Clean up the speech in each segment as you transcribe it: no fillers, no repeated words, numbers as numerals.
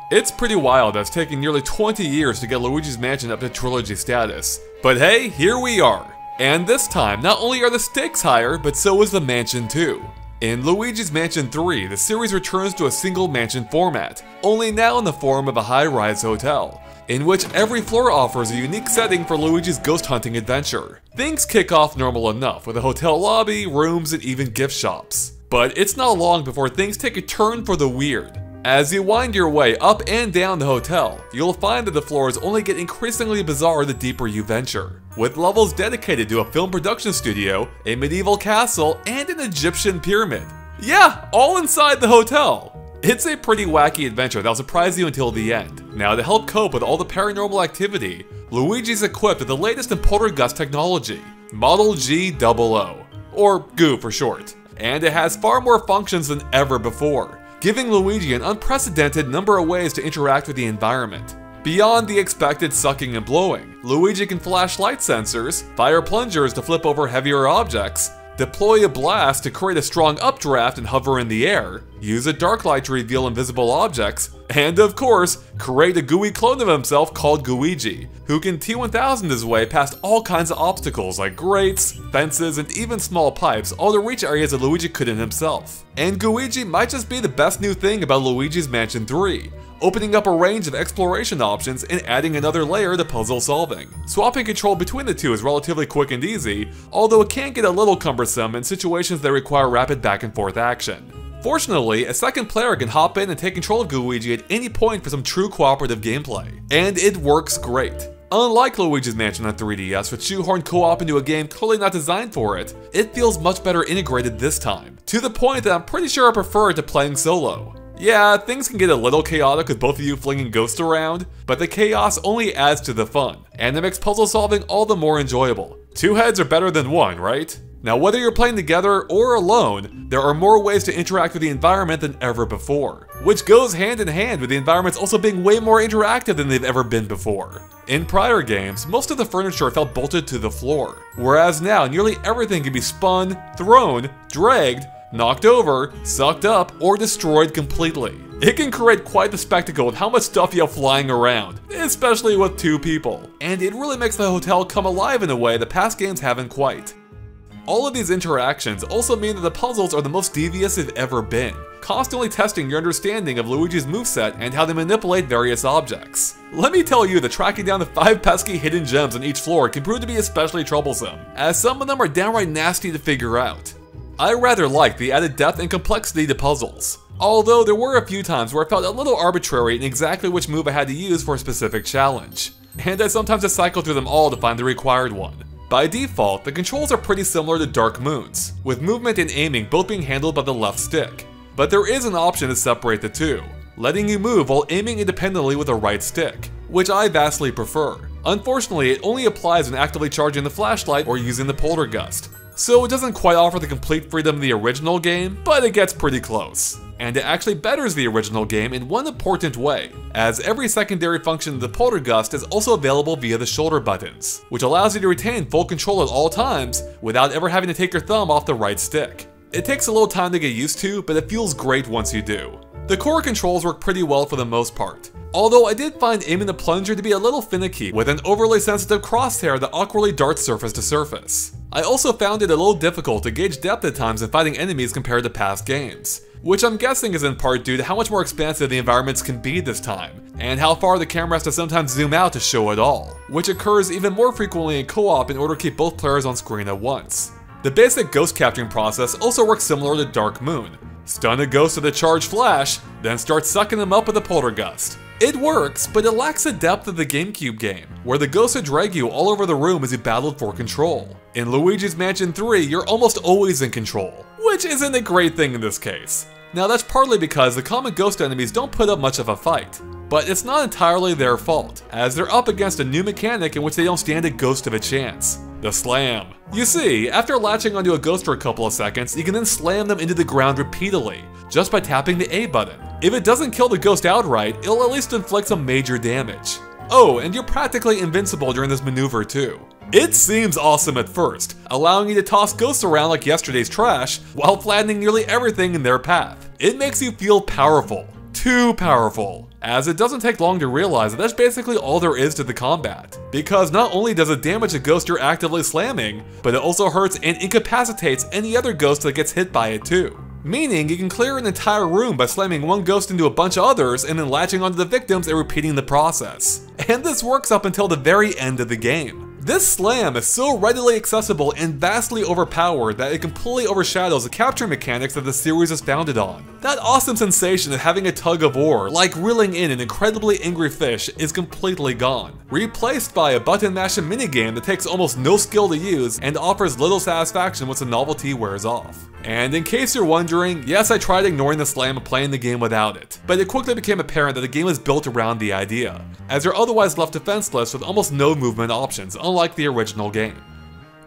It's pretty wild that it's taken nearly 20 years to get Luigi's Mansion up to trilogy status. But hey, here we are. And this time, not only are the stakes higher, but so is the mansion too. In Luigi's Mansion 3, the series returns to a single mansion format, only now in the form of a high-rise hotel, in which every floor offers a unique setting for Luigi's ghost hunting adventure. Things kick off normal enough, with a hotel lobby, rooms, and even gift shops. But it's not long before things take a turn for the weird. As you wind your way up and down the hotel, you'll find that the floors only get increasingly bizarre the deeper you venture, with levels dedicated to a film production studio, a medieval castle, and an Egyptian pyramid. Yeah, all inside the hotel! It's a pretty wacky adventure that'll surprise you until the end. Now, to help cope with all the paranormal activity, Luigi's equipped with the latest in poltergeist technology, Model G00, or Goo for short, and it has far more functions than ever before, giving Luigi an unprecedented number of ways to interact with the environment. Beyond the expected sucking and blowing, Luigi can flash light sensors, fire plungers to flip over heavier objects, deploy a blast to create a strong updraft and hover in the air, use a dark light to reveal invisible objects, and of course, create a gooey clone of himself called Luigi, who can T-1000 his way past all kinds of obstacles like grates, fences, and even small pipes, all to reach areas that Luigi couldn't himself. And Luigi might just be the best new thing about Luigi's Mansion 3, opening up a range of exploration options and adding another layer to puzzle solving. Swapping control between the two is relatively quick and easy, although it can get a little cumbersome in situations that require rapid back and forth action. Fortunately, a second player can hop in and take control of Luigi at any point for some true cooperative gameplay, and it works great. Unlike Luigi's Mansion on 3DS, which shoehorned co-op into a game clearly not designed for it, it feels much better integrated this time, to the point that I'm pretty sure I prefer it to playing solo. Yeah, things can get a little chaotic with both of you flinging ghosts around, but the chaos only adds to the fun, and it makes puzzle solving all the more enjoyable. Two heads are better than one, right? Now, whether you're playing together or alone, there are more ways to interact with the environment than ever before, which goes hand in hand with the environments also being way more interactive than they've ever been before. In prior games, most of the furniture felt bolted to the floor, whereas now nearly everything can be spun, thrown, dragged, knocked over, sucked up, or destroyed completely. It can create quite the spectacle with how much stuff you have flying around, especially with two people. And it really makes the hotel come alive in a way that past games haven't quite. All of these interactions also mean that the puzzles are the most devious they've ever been, constantly testing your understanding of Luigi's moveset and how they manipulate various objects. Let me tell you that tracking down the 5 pesky hidden gems on each floor can prove to be especially troublesome, as some of them are downright nasty to figure out. I rather like the added depth and complexity to puzzles, although there were a few times where I felt a little arbitrary in exactly which move I had to use for a specific challenge, and I sometimes just cycled through them all to find the required one. By default, the controls are pretty similar to Dark Moon's, with movement and aiming both being handled by the left stick, but there is an option to separate the two, letting you move while aiming independently with the right stick, which I vastly prefer. Unfortunately, it only applies when actively charging the flashlight or using the poltergeist, so it doesn't quite offer the complete freedom of the original game, but it gets pretty close. And it actually betters the original game in one important way, as every secondary function of the poltergeist is also available via the shoulder buttons, which allows you to retain full control at all times without ever having to take your thumb off the right stick. It takes a little time to get used to, but it feels great once you do. The core controls work pretty well for the most part, although I did find aiming the plunger to be a little finicky with an overly sensitive crosshair that awkwardly darts surface to surface. I also found it a little difficult to gauge depth at times in fighting enemies compared to past games, which I'm guessing is in part due to how much more expansive the environments can be this time, and how far the camera has to sometimes zoom out to show it all, which occurs even more frequently in co-op in order to keep both players on screen at once. The basic ghost capturing process also works similar to Dark Moon. Stun a ghost with a charged flash, then start sucking them up with a poltergeist. It works, but it lacks the depth of the GameCube game, where the ghosts would drag you all over the room as you battled for control. In Luigi's Mansion 3, you're almost always in control, which isn't a great thing in this case. Now that's partly because the common ghost enemies don't put up much of a fight, but it's not entirely their fault, as they're up against a new mechanic in which they don't stand a ghost of a chance: the slam. You see, after latching onto a ghost for a couple of seconds, you can then slam them into the ground repeatedly, just by tapping the A button. If it doesn't kill the ghost outright, it'll at least inflict some major damage. Oh, and you're practically invincible during this maneuver too. It seems awesome at first, allowing you to toss ghosts around like yesterday's trash while flattening nearly everything in their path. It makes you feel powerful, too powerful, as it doesn't take long to realize that that's basically all there is to the combat. Because not only does it damage a ghost you're actively slamming, but it also hurts and incapacitates any other ghost that gets hit by it too. Meaning you can clear an entire room by slamming one ghost into a bunch of others and then latching onto the victims and repeating the process. And this works up until the very end of the game. This slam is so readily accessible and vastly overpowered that it completely overshadows the capture mechanics that the series is founded on. That awesome sensation of having a tug of war, like reeling in an incredibly angry fish, is completely gone, replaced by a button mashing minigame that takes almost no skill to use and offers little satisfaction once the novelty wears off. And in case you're wondering, yes, I tried ignoring the slam and playing the game without it, but it quickly became apparent that the game is built around the idea, as you're otherwise left defenseless with almost no movement options, unlike the original game.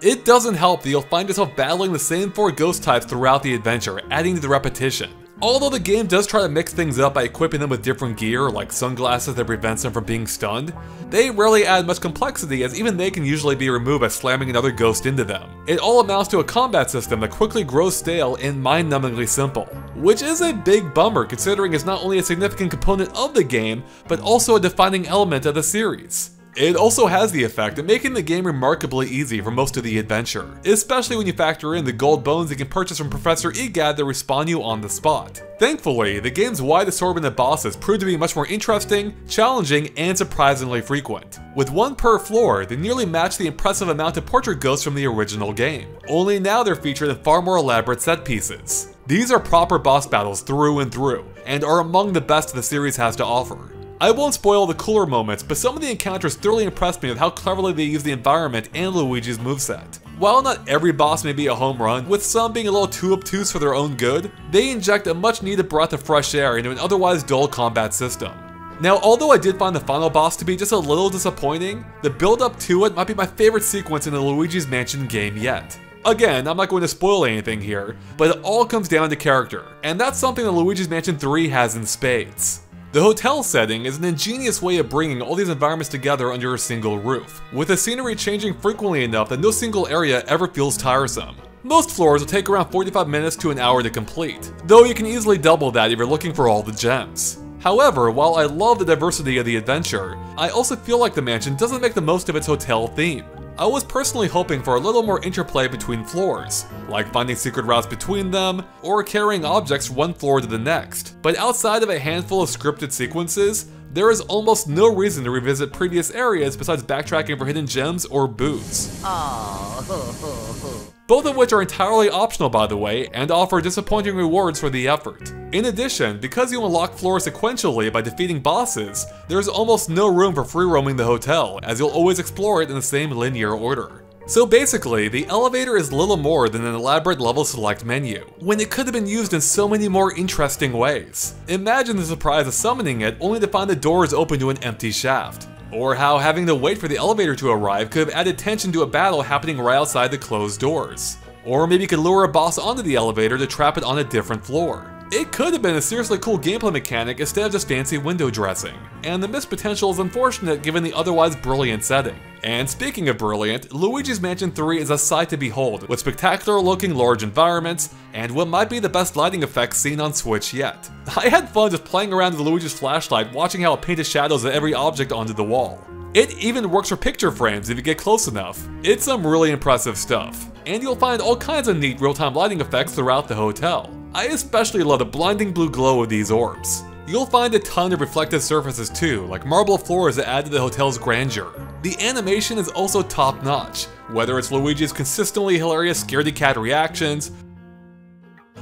It doesn't help that you'll find yourself battling the same 4 ghost types throughout the adventure, adding to the repetition. Although the game does try to mix things up by equipping them with different gear, like sunglasses that prevents them from being stunned, they rarely add much complexity, as even they can usually be removed by slamming another ghost into them. It all amounts to a combat system that quickly grows stale and mind-numbingly simple, which is a big bummer considering it's not only a significant component of the game, but also a defining element of the series. It also has the effect of making the game remarkably easy for most of the adventure, especially when you factor in the gold bones you can purchase from Professor e.gadd that respawn you on the spot. Thankfully, the game's wide assortment of bosses proved to be much more interesting, challenging, and surprisingly frequent. With 1 per floor, they nearly match the impressive amount of portrait ghosts from the original game, only now they're featured in far more elaborate set pieces. These are proper boss battles through and through, and are among the best the series has to offer. I won't spoil the cooler moments, but some of the encounters thoroughly impressed me with how cleverly they use the environment and Luigi's moveset. While not every boss may be a home run, with some being a little too obtuse for their own good, they inject a much needed breath of fresh air into an otherwise dull combat system. Now, although I did find the final boss to be just a little disappointing, the build up to it might be my favorite sequence in the Luigi's Mansion game yet. Again, I'm not going to spoil anything here, but it all comes down to character, and that's something that Luigi's Mansion 3 has in spades. The hotel setting is an ingenious way of bringing all these environments together under a single roof, with the scenery changing frequently enough that no single area ever feels tiresome. Most floors will take around 45 minutes to an hour to complete, though you can easily double that if you're looking for all the gems. However, while I love the diversity of the adventure, I also feel like the mansion doesn't make the most of its hotel theme. I was personally hoping for a little more interplay between floors, like finding secret routes between them, or carrying objects from one floor to the next. But outside of a handful of scripted sequences, there is almost no reason to revisit previous areas besides backtracking for hidden gems or boots. Both of which are entirely optional, by the way, and offer disappointing rewards for the effort. In addition, because you unlock floors sequentially by defeating bosses, there's almost no room for free roaming the hotel, as you'll always explore it in the same linear order. So basically, the elevator is little more than an elaborate level select menu, when it could have been used in so many more interesting ways. Imagine the surprise of summoning it only to find the doors open to an empty shaft. Or how having to wait for the elevator to arrive could have added tension to a battle happening right outside the closed doors. Or maybe you could lure a boss onto the elevator to trap it on a different floor. It could have been a seriously cool gameplay mechanic instead of just fancy window dressing, and the missed potential is unfortunate given the otherwise brilliant setting. And speaking of brilliant, Luigi's Mansion 3 is a sight to behold, with spectacular looking large environments, and what might be the best lighting effects seen on Switch yet. I had fun just playing around with Luigi's flashlight, watching how it painted shadows of every object onto the wall. It even works for picture frames if you get close enough. It's some really impressive stuff, and you'll find all kinds of neat real-time lighting effects throughout the hotel. I especially love the blinding blue glow of these orbs. You'll find a ton of reflective surfaces too, like marble floors that add to the hotel's grandeur. The animation is also top-notch, whether it's Luigi's consistently hilarious scaredy cat reactions,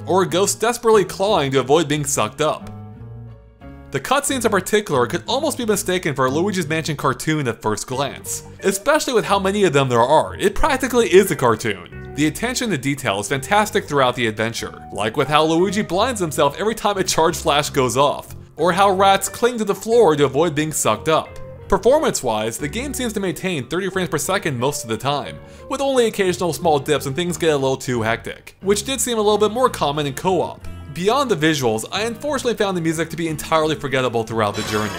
or a ghost desperately clawing to avoid being sucked up. The cutscenes in particular could almost be mistaken for a Luigi's Mansion cartoon at first glance, especially with how many of them there are. It practically is a cartoon. The attention to detail is fantastic throughout the adventure, like with how Luigi blinds himself every time a charge flash goes off, or how rats cling to the floor to avoid being sucked up. Performance-wise, the game seems to maintain 30 frames per second most of the time, with only occasional small dips when things get a little too hectic, which did seem a little bit more common in co-op. Beyond the visuals, I unfortunately found the music to be entirely forgettable throughout the journey.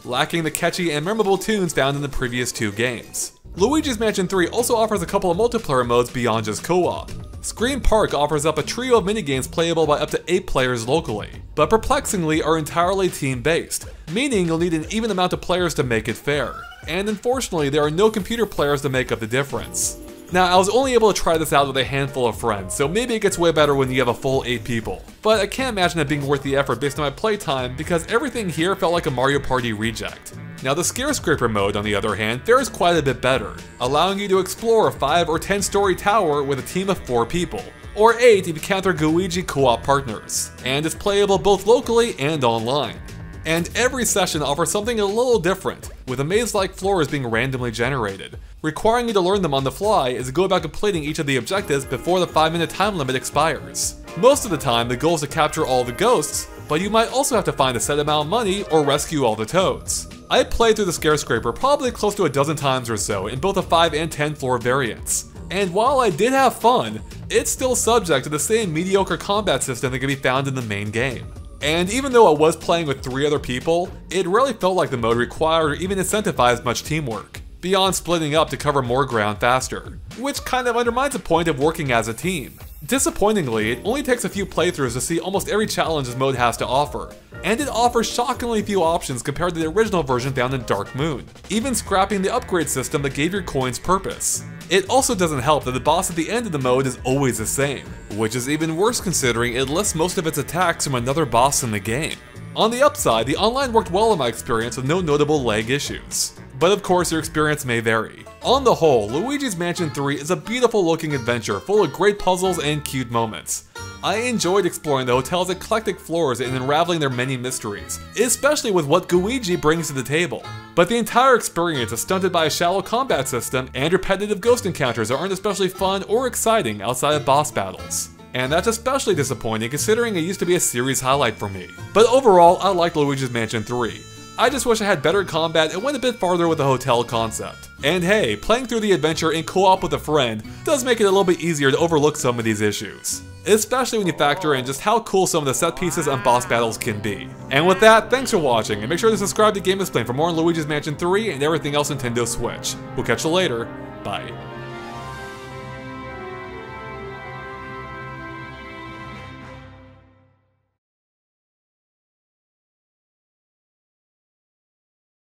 Lacking the catchy and memorable tunes found in the previous 2 games. Luigi's Mansion 3 also offers a couple of multiplayer modes beyond just co-op. Scream Park offers up a trio of minigames playable by up to 8 players locally, but perplexingly are entirely team-based, meaning you'll need an even amount of players to make it fair. And unfortunately, there are no computer players to make up the difference. Now, I was only able to try this out with a handful of friends, so maybe it gets way better when you have a full 8 people. But I can't imagine it being worth the effort based on my playtime because everything here felt like a Mario Party reject. Now the ScareScraper mode, on the other hand, fares quite a bit better, allowing you to explore a 5 or 10 story tower with a team of 4 people, or 8 if you count their Luigi co-op partners, and it's playable both locally and online. And every session offers something a little different, with a maze-like floors being randomly generated, requiring you to learn them on the fly as you go about completing each of the objectives before the 5-minute time limit expires. Most of the time, the goal is to capture all the ghosts, but you might also have to find a set amount of money or rescue all the toads. I played through the ScareScraper probably close to a dozen times or so in both the 5 and 10 floor variants. And while I did have fun, it's still subject to the same mediocre combat system that can be found in the main game. And even though I was playing with 3 other people, it rarely felt like the mode required or even incentivized much teamwork, beyond splitting up to cover more ground faster, which kind of undermines the point of working as a team. Disappointingly, it only takes a few playthroughs to see almost every challenge this mode has to offer, and it offers shockingly few options compared to the original version found in Dark Moon, even scrapping the upgrade system that gave your coins purpose. It also doesn't help that the boss at the end of the mode is always the same, which is even worse considering it lists most of its attacks from another boss in the game. On the upside, the online worked well in my experience with no notable lag issues. But of course your experience may vary. On the whole, Luigi's Mansion 3 is a beautiful looking adventure full of great puzzles and cute moments. I enjoyed exploring the hotel's eclectic floors and unraveling their many mysteries, especially with what Luigi brings to the table. But the entire experience is stunted by a shallow combat system and repetitive ghost encounters that aren't especially fun or exciting outside of boss battles. And that's especially disappointing considering it used to be a series highlight for me. But overall, I like Luigi's Mansion 3. I just wish I had better combat and went a bit farther with the hotel concept. And hey, playing through the adventure in co-op with a friend does make it a little bit easier to overlook some of these issues, especially when you factor in just how cool some of the set pieces and boss battles can be. And with that, thanks for watching, and make sure to subscribe to GameXplain for more on Luigi's Mansion 3 and everything else Nintendo Switch. We'll catch you later. Bye.